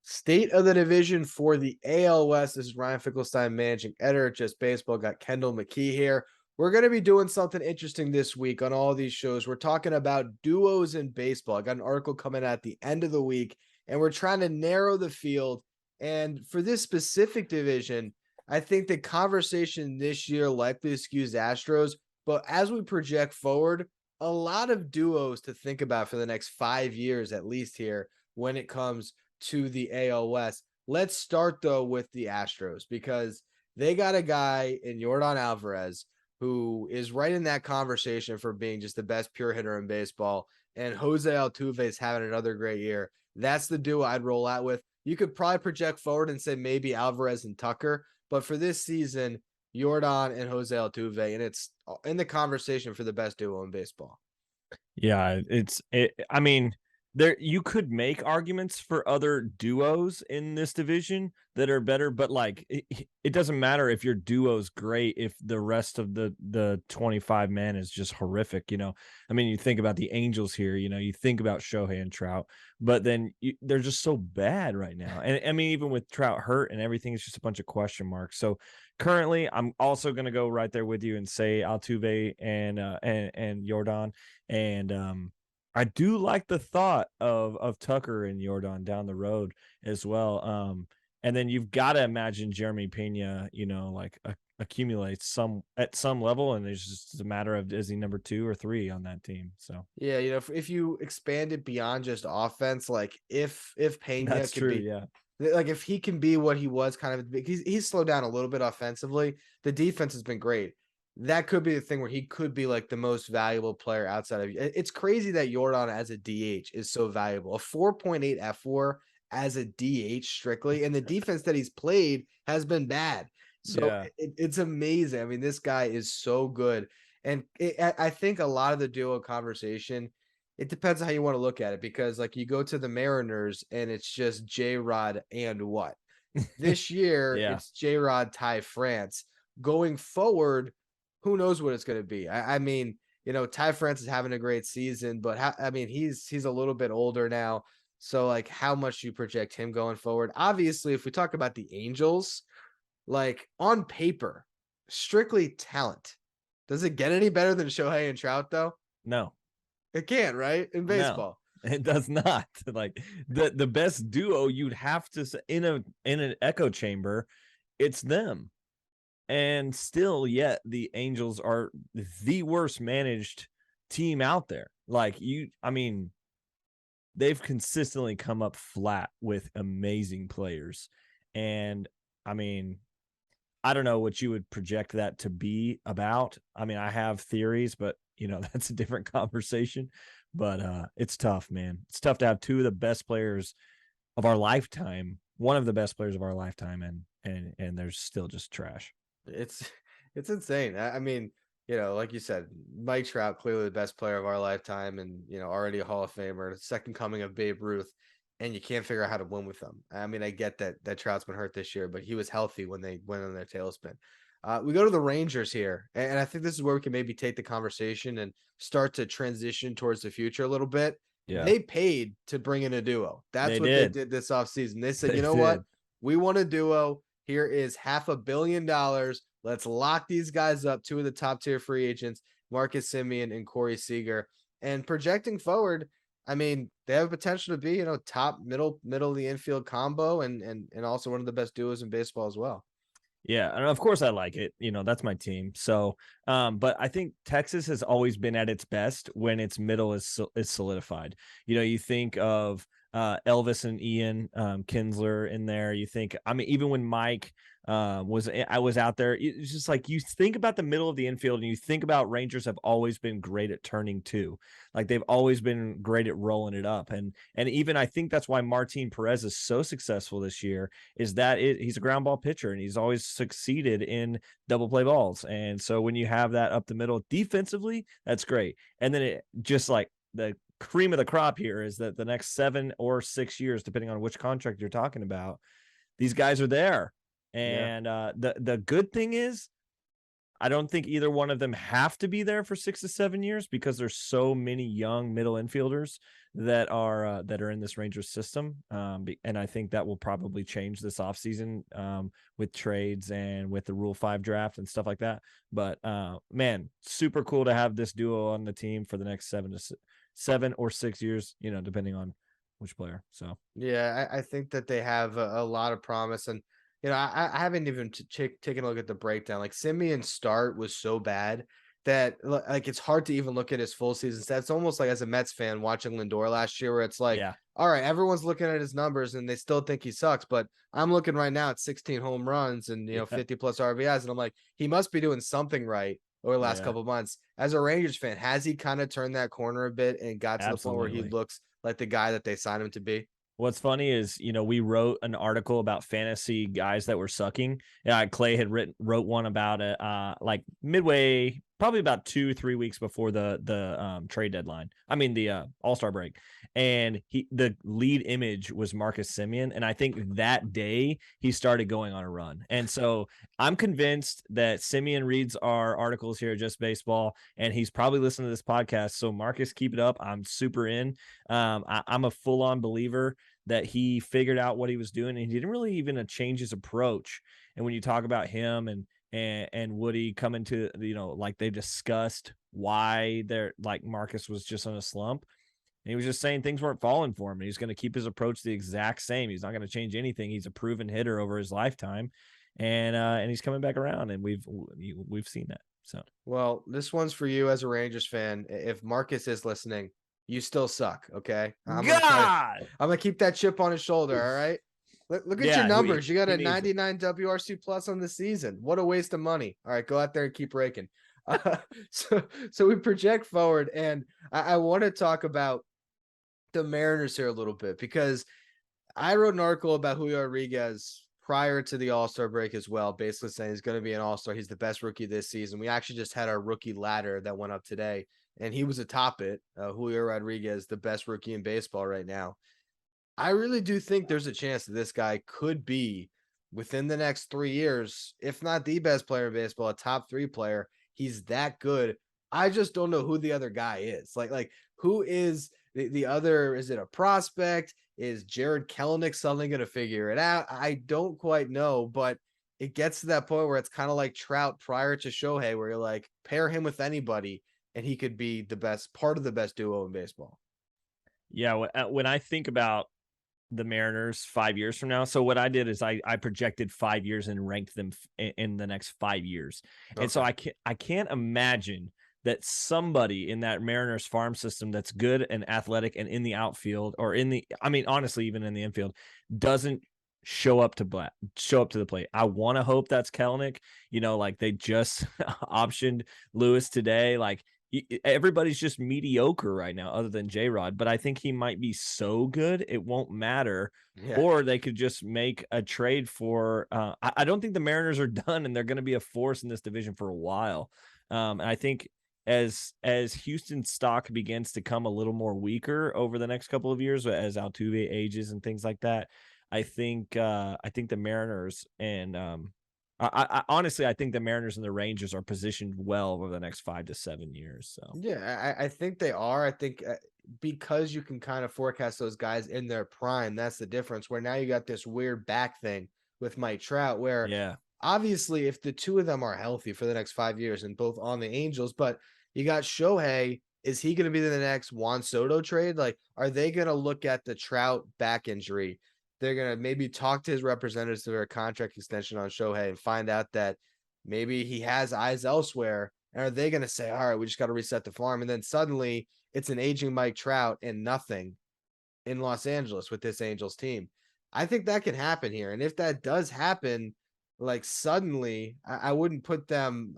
State of the division for the AL West. This is Ryan Finkelstein, managing editor at Just Baseball. Got Kendall, McKee here. We're going to be doing something interesting this week on all these shows. We're talking about duos in baseball. I got an article coming at the end of the week, and we're trying to narrow the field. And for this specific division, I think the conversation this year likely skews Astros. But as we project forward, a lot of duos to think about for the next 5 years, at least here, when it comes to the AL West. Let's start though with the Astros because they got a guy in Yordan Alvarez who is right in that conversation for being just the best pure hitter in baseball. And Jose Altuve is having another great year. That's the duo I'd roll out with. You could probably project forward and say maybe Alvarez and Tucker, but for this season, Yordan and Jose Altuve, and it's in the conversation for the best duo in baseball. Yeah, I mean, there you could make arguments for other duos in this division that are better, but like it doesn't matter if your duo's great if the rest of the 25 man is just horrific, you know. I mean, you think about the Angels here, you know, you think about Shohei and Trout, but then they're just so bad right now. And I mean, even with Trout hurt and everything, it's just a bunch of question marks. So currently, I'm also going to go right there with you and say Altuve and Yordan. And I do like the thought of Tucker and Yordan down the road as well. And then you've got to imagine Jeremy Pena, you know, like accumulates some at some level, and it's just a matter of is he number 2 or 3 on that team. So Yeah, you know, if you expand it beyond just offense, like if Pena that's could true. be Yeah, like if he can be what he was kind of he's slowed down a little bit offensively. The defense has been great. That could be the thing where he could be like the most valuable player outside of it's crazy that Yordan as a DH is so valuable. A 4.8 F4 as a DH strictly, and the defense that he's played has been bad. So yeah, it's amazing. I mean, this guy is so good. And I think a lot of the duo conversation, it depends on how you want to look at it because, like, you go to the Mariners and it's just J Rod and what? This year, yeah, it's J Rod, Ty France. Going forward, who knows what it's going to be? I mean, you know, Ty France is having a great season, but I mean, he's a little bit older now. So, like, how much do you project him going forward? Obviously, if we talk about the Angels, like on paper, strictly talent. Does it get any better than Shohei and Trout though? no, It can't, right? In no. baseball. It does not. Like the best duo you'd have to in an echo chamber, it's them. And still, yet the Angels are the worst managed team out there. Like I mean, they've consistently come up flat with amazing players. And I mean, I don't know what you would project that to be about. I mean, I have theories, but you know, that's a different conversation. But it's tough, man. It's tough to have two of the best players of our lifetime, one of the best players of our lifetime, and there's still just trash. It's it's insane. I mean, you know, like you said, Mike Trout, clearly the best player of our lifetime and, you know, already a Hall of Famer, second coming of Babe Ruth, and you can't figure out how to win with them. I mean, I get that Trout's been hurt this year, but he was healthy when they went on their tailspin. We go to the Rangers here, and I think this is where we can maybe take the conversation and start to transition towards the future a little bit. Yeah, They paid to bring in a duo. That's they what they did. did this offseason. They said, They you know what? did. We want a duo. Here is $500 million. Let's lock these guys up. Two of the top tier free agents, Marcus Semien and Corey Seager. And projecting forward, I mean, they have potential to be, you know, top middle of the infield combo and also one of the best duos in baseball as well. Yeah, and of course I like it. You know, that's my team. So, but I think Texas has always been at its best when its middle is solidified. You know, you think of Elvis and Ian Kinsler in there. You think, I mean, even when Mike I was out there, it's just like you think about the middle of the infield and you think about Rangers have always been great at turning two. Like they've always been great at rolling it up. And even I think that's why Martin Perez is so successful this year is that he's a ground ball pitcher and he's always succeeded in double play balls. And so when you have that up the middle defensively, that's great. And then it just like the cream of the crop here is that the next 7 or 6 years, depending on which contract you're talking about, these guys are there. Yeah. And the good thing is I don't think either one of them have to be there for 6 to 7 years because there's so many young middle infielders that are in this Rangers system. And I think that will probably change this offseason with trades and with the Rule 5 draft and stuff like that. But man, super cool to have this duo on the team for the next 7 or 6 years, depending on which player. So yeah, I think that they have a lot of promise. And I haven't even taken a look at the breakdown. Like Semien's start was so bad that like it's hard to even look at his full season stats. It's almost like as a Mets fan watching Lindor last year, where it's like, yeah, all right, everyone's looking at his numbers and they still think he sucks. But I'm looking right now at 16 home runs and 50 plus RBIs, and I'm like, he must be doing something right over the last couple of months. As a Rangers fan, has he kind of turned that corner a bit and got to the point where he looks like the guy that they signed him to be? What's funny is, we wrote an article about fantasy guys that were sucking. Yeah, Clay had wrote one about it, like midway, probably about 2-3 weeks before the trade deadline. I mean the All-Star break, and the lead image was Marcus Semien, and I think that day he started going on a run. And so I'm convinced that Semien reads our articles here at Just Baseball, and he's probably listening to this podcast. So Marcus, keep it up. I'm super in. I'm a full-on believer that he figured out what he was doing, and he didn't really even change his approach. And when you talk about him and Woody coming to, like they discussed why they're like Marcus was just on a slump. And he was just saying things weren't falling for him. And he's going to keep his approach the exact same. He's not going to change anything. He's a proven hitter over his lifetime. And he's coming back around, and we've seen that. So, well, this one's for you as a Rangers fan. If Marcus is listening, you still suck. Okay. I'm gonna keep that chip on his shoulder. All right. Look at your numbers. You got a 99 WRC plus on the season. What a waste of money. All right, go out there and keep raking. So we project forward, and I want to talk about the Mariners here a little bit, because I wrote an article about Julio Rodriguez prior to the All-Star break as well, basically saying he's going to be an All-Star. He's the best rookie this season. We actually just had our rookie ladder that went up today, and he was atop it. Julio Rodriguez, the best rookie in baseball right now. I really do think there's a chance that this guy could be, within the next 3 years, if not the best player in baseball, a top 3 player. He's that good. I just don't know who the other guy is. Like who is the other? Is it a prospect? Is Jared Kelenic suddenly going to figure it out? I don't quite know, but it gets to that point where it's kind of like Trout prior to Shohei, where you're like, pair him with anybody and he could be the best, part of the best duo in baseball. Yeah, when I think about the Mariners 5 years from now. So what I did is I projected 5 years and ranked them in the next 5 years. Okay. And so I can't imagine that somebody in that Mariners farm system that's good and athletic and in the outfield, or honestly, even in the infield, doesn't show up to the plate. I want to hope that's Kelenic. Like they just optioned Lewis today. Like everybody's just mediocre right now other than J-Rod, but I think he might be so good it won't matter. Yeah. Or they could just make a trade for I don't think the Mariners are done, and they're going to be a force in this division for a while. And I think as Houston's stock begins to come a little more weaker over the next couple of years, as Altuve ages and things like that, I think the Mariners and I honestly, I think the Mariners and the Rangers are positioned well over the next 5 to 7 years. So yeah, I think they are. I think because you can kind of forecast those guys in their prime, that's the difference. Where now you got this weird back thing with Mike Trout, where obviously if the two of them are healthy for the next 5 years and both on the Angels, but you got Shohei, is he going to be the next Juan Soto trade? Like, are they going to look at the Trout back injury? They're going to maybe talk to his representatives to their contract extension on Shohei and find out that maybe he has eyes elsewhere. And are they going to say, all right, we just got to reset the farm? And then suddenly it's an aging Mike Trout and nothing in Los Angeles with this Angels team. I think that can happen here. And if that does happen, like suddenly I wouldn't put them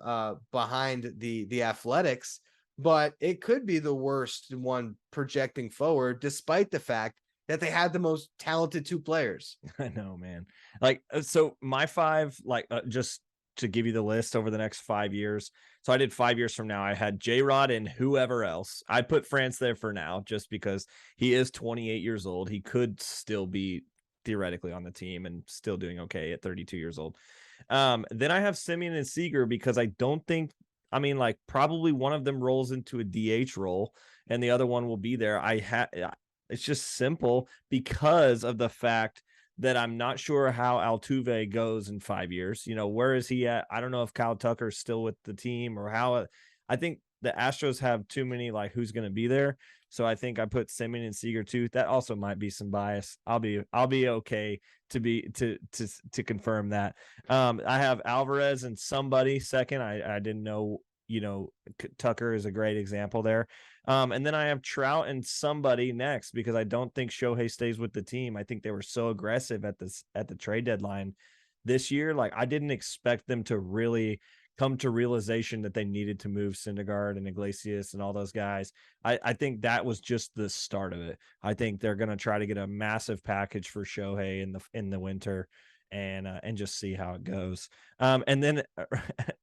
behind the Athletics, but it could be the worst one projecting forward, despite the fact that they had the most talented 2 players. I know, man. Like, so my 5, just to give you the list over the next 5 years. So I did 5 years from now. I had J-Rod and whoever else. I put France there for now, just because he is 28 years old. He could still be theoretically on the team and still doing okay at 32 years old. Then I have Semien and Seager because I don't think, I mean, like probably one of them rolls into a DH role and the other one will be there. It's just simple because of the fact that I'm not sure how Altuve goes in 5 years. Where is he at? I don't know if Kyle Tucker's still with the team or how. I think the Astros have too many, like, who's going to be there. So I think I put Semien and Seager too. That also might be some bias. I'll be okay to confirm that. I have Alvarez and somebody second. I didn't know, Tucker is a great example there. And then I have Trout and somebody next because I don't think Shohei stays with the team. I think they were so aggressive at the trade deadline this year. Like, I didn't expect them to really come to realization that they needed to move Syndergaard and Iglesias and all those guys. I think that was just the start of it. I think they're going to try to get a massive package for Shohei in the winter and just see how it goes. And then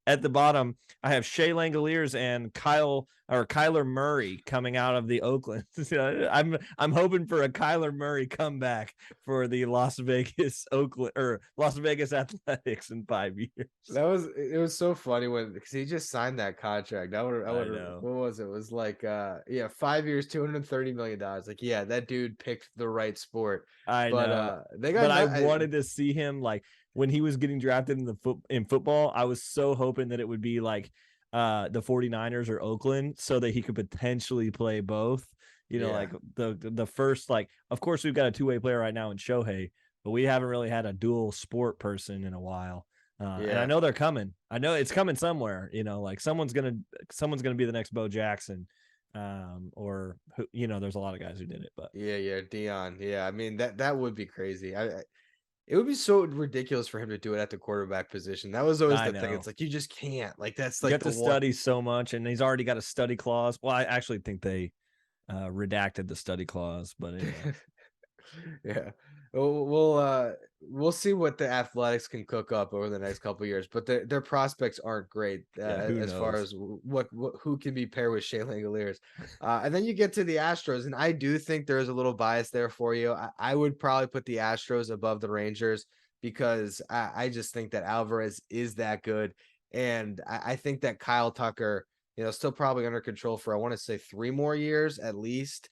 at the bottom, I have Shea Langoliers and Kyler Murray coming out of the Oakland. I'm hoping for a Kyler Murray comeback for the Las Vegas Athletics in 5 years. It was so funny because he just signed that contract. I would what was it? It was like 5 years, $230 million. Like, yeah, that dude picked the right sport. I know. I wanted to see him, like, when he was getting drafted in football. I was so hoping that it would be like the 49ers or Oakland so that he could potentially play both. Like the first, like, of course we've got a two-way player right now in Shohei, but we haven't really had a dual sport person in a while. And I know they're coming. I know it's coming somewhere, like someone's going to be the next Bo Jackson. Or who, there's a lot of guys who did it, but Dion. Yeah, I mean that would be crazy. It would be so ridiculous for him to do it at the quarterback position. That was always the thing. It's like you just can't. Like, that's like you got to study so much, and he's already got a study clause. Well, I actually think they redacted the study clause, but anyway. Yeah. We'll see what the Athletics can cook up over the next couple of years, but their prospects aren't great as far as who can be paired with Shea Langoliers. And then you get to the Astros, and I do think there's a little bias there for you. I would probably put the Astros above the Rangers because I just think that Alvarez is that good, and I think that Kyle Tucker, still probably under control for, I want to say, 3 more years at least.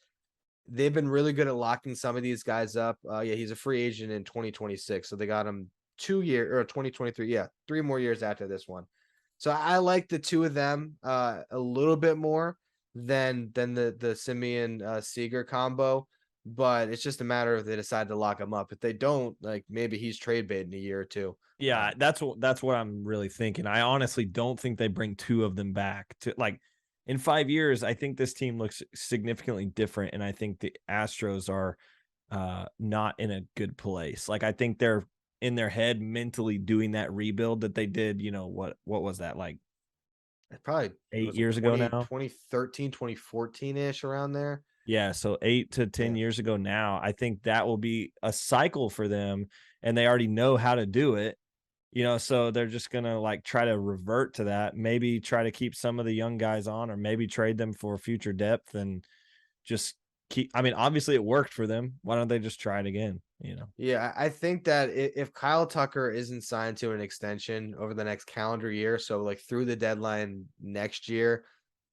They've been really good at locking some of these guys up. He's a free agent in 2026, so they got him 2 years, or 2023. Yeah, 3 more years after this one. So I like the two of them a little bit more than the Semien Seager combo, but it's just a matter of if they decide to lock him up. If they don't, like, maybe he's trade bait in a year or two. Yeah, that's what I'm really thinking. I honestly don't think they bring 2 of them back to, like, in 5 years. I think this team looks significantly different, and I think the Astros are not in a good place. Like, I think they're in their head mentally doing that rebuild that they did. What was that, like? Probably 8 years ago now. 2013, 2014-ish, around there. Yeah, so 8 to 10 years ago now. I think that will be a cycle for them, and they already know how to do it. So they're just going to, like, try to revert to that, maybe try to keep some of the young guys on, or maybe trade them for future depth and just keep. I mean, obviously it worked for them. Why don't they just try it again? Yeah, I think that if Kyle Tucker isn't signed to an extension over the next calendar year, so like through the deadline next year,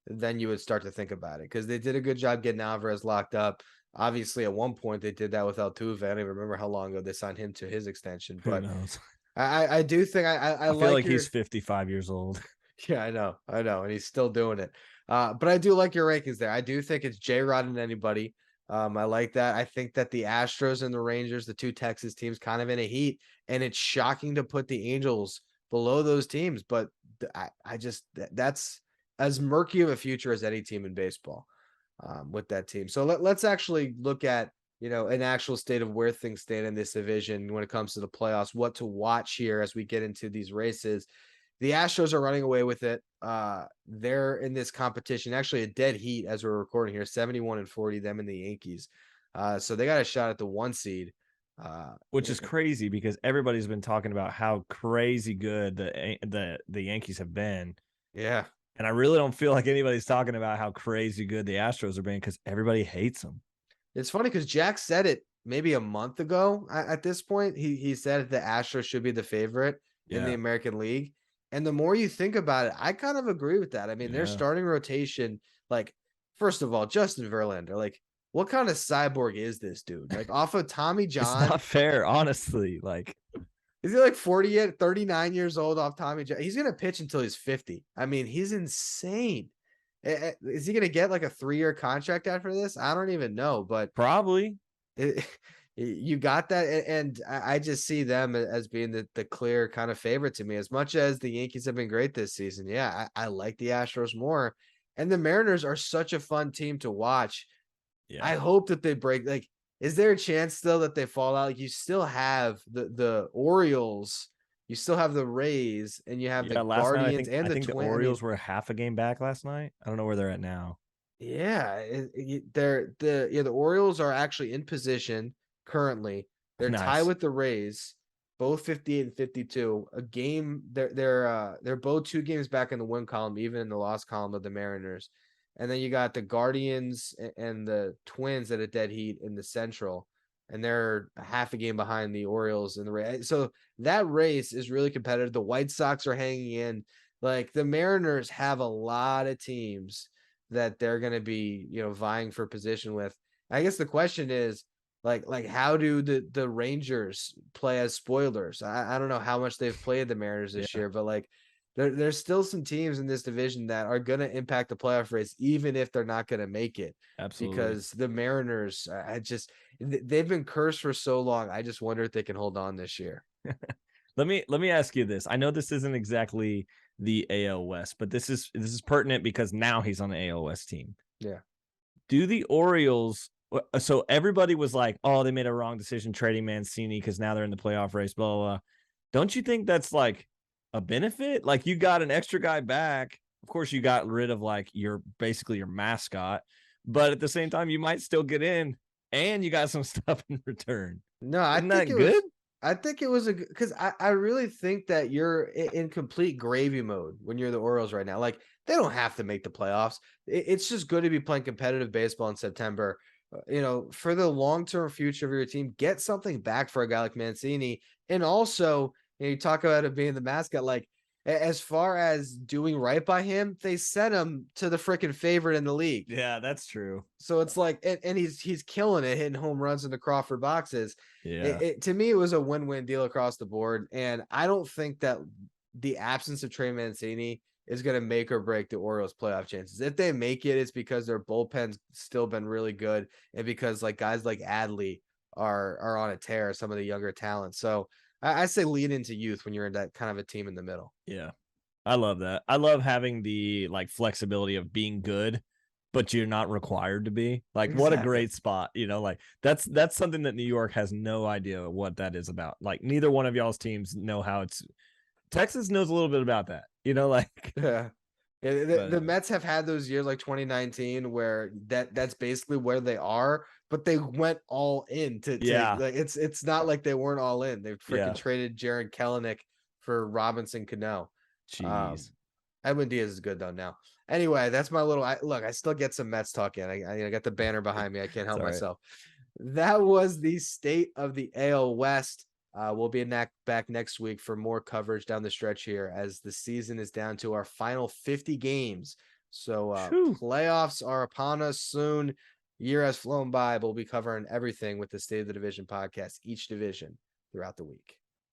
then you would start to think about it, because they did a good job getting Alvarez locked up. Obviously, at one point they did that with Altuve. I don't even remember how long ago they signed him to his extension, but who knows? I do think I feel like he's 55 years old. Yeah, I know, and he's still doing it. But I do like your rankings there. I do think it's J-Rod and anybody. I like that. I think that the Astros and the Rangers, the 2 Texas teams, kind of in a heat, and it's shocking to put the Angels below those teams. But I just, that's as murky of a future as any team in baseball with that team. So let's actually look at an actual state of where things stand in this division when it comes to the playoffs, what to watch here as we get into these races. The Astros are running away with it. They're in this competition, actually a dead heat as we're recording here, 71-40, them and the Yankees. So they got a shot at the 1 seed. Which is crazy because everybody's been talking about how crazy good the Yankees have been. Yeah. And I really don't feel like anybody's talking about how crazy good the Astros are being, because everybody hates them. It's funny because Jack said it maybe a month ago at this point. He said the Astros should be the favorite. in the Yeah. American League. And the more you think about it, I kind of agree with that. I mean, their Yeah. starting rotation, like, first of all, Justin Verlander, like, what kind of cyborg is this dude? Like, off of Tommy It's John, not fair, honestly. Like, is he like 40 yet? 39 years old off Tommy John. He's gonna pitch until he's 50. I mean, he's insane. Is he gonna get like a 3-year contract after this? I don't even know, but probably. it, you got that, and I just see them as being the clear kind of favorite to me. As much as the Yankees have been great this season, yeah, I like the Astros more, and the Mariners are such a fun team to watch. Yeah. I hope that they break. Like, is there a chance still that they fall out? Like, you still have the Orioles, you still have the Rays, and you have the Yeah. Last night, Guardians and I the think the Twins. I mean, Orioles were half a game back last night. I don't know where they're at now. yeah, the Orioles are actually in position currently. They're tied Nice. with the Rays, both 58 and 52. A game, they're both 2 games back in the win column, even in the loss column of the Mariners. And then you got the Guardians and the Twins at a dead heat in the Central, and they're a half a game behind the Orioles and the Rays. So that race is really competitive. The White Sox are hanging in. Like, the Mariners have a lot of teams that they're going to be, vying for position with. I guess the question is, like how do the Rangers play as spoilers? I don't know how much they've played the Mariners this Yeah. year, but like there's still some teams in this division that are going to impact the playoff race, even if they're not going to make it. Absolutely. Because the Mariners, they've been cursed for so long. I just wonder if they can hold on this year. Let me ask you this. I know this isn't exactly the AL West, but this is pertinent because now he's on the AL West team. Yeah. Do the Orioles? So everybody was like, "Oh, they made a wrong decision trading Mancini because now they're in the playoff race." Blah, blah, blah. Don't you think that's like a benefit? Like, you got an extra guy back. Of course, you got rid of like basically your mascot, but at the same time, you might still get in, and you got some stuff in return. No, I Isn't think that it good? was. I think it was because I really think that you're in complete gravy mode when you're the Orioles right now. Like, they don't have to make the playoffs. It's just good to be playing competitive baseball in September. For the long-term future of your team, get something back for a guy like Mancini. And also, you talk about it being the mascot, like, as far as doing right by him, they sent him to the freaking favorite in the league. Yeah, that's true. So it's like, and he's killing it, hitting home runs in the Crawford boxes. Yeah. To me, it was a win-win deal across the board. And I don't think that the absence of Trey Mancini is going to make or break the Orioles' playoff chances. If they make it, it's because their bullpen's still been really good, and because like guys like Adley are on a tear, some of the younger talent. So I say lean into youth when you're in that kind of a team in the middle. Yeah. I love that. I love having the like flexibility of being good, but you're not required to be. Like, what a Exactly. great spot. Like that's something that New York has no idea what that is about. Like, neither one of y'all's teams know how it's. Texas knows a little bit about that. Like, Yeah. but, The Mets have had those years like 2019 where that's basically where they are, but they went all in to yeah. like it's not like they weren't all in. They freaking Yeah. traded Jared Kelenic for Robinson Cano. Jeez. Edwin Diaz is good though now. Anyway, that's my little look. I still get some Mets talk in. I got the banner behind me. I can't help myself. That was the state of the AL West. We'll be back next week for more coverage down the stretch here as the season is down to our final 50 games. So playoffs are upon us soon. Year has flown by, but we'll be covering everything with the State of the Division podcast, each division throughout the week.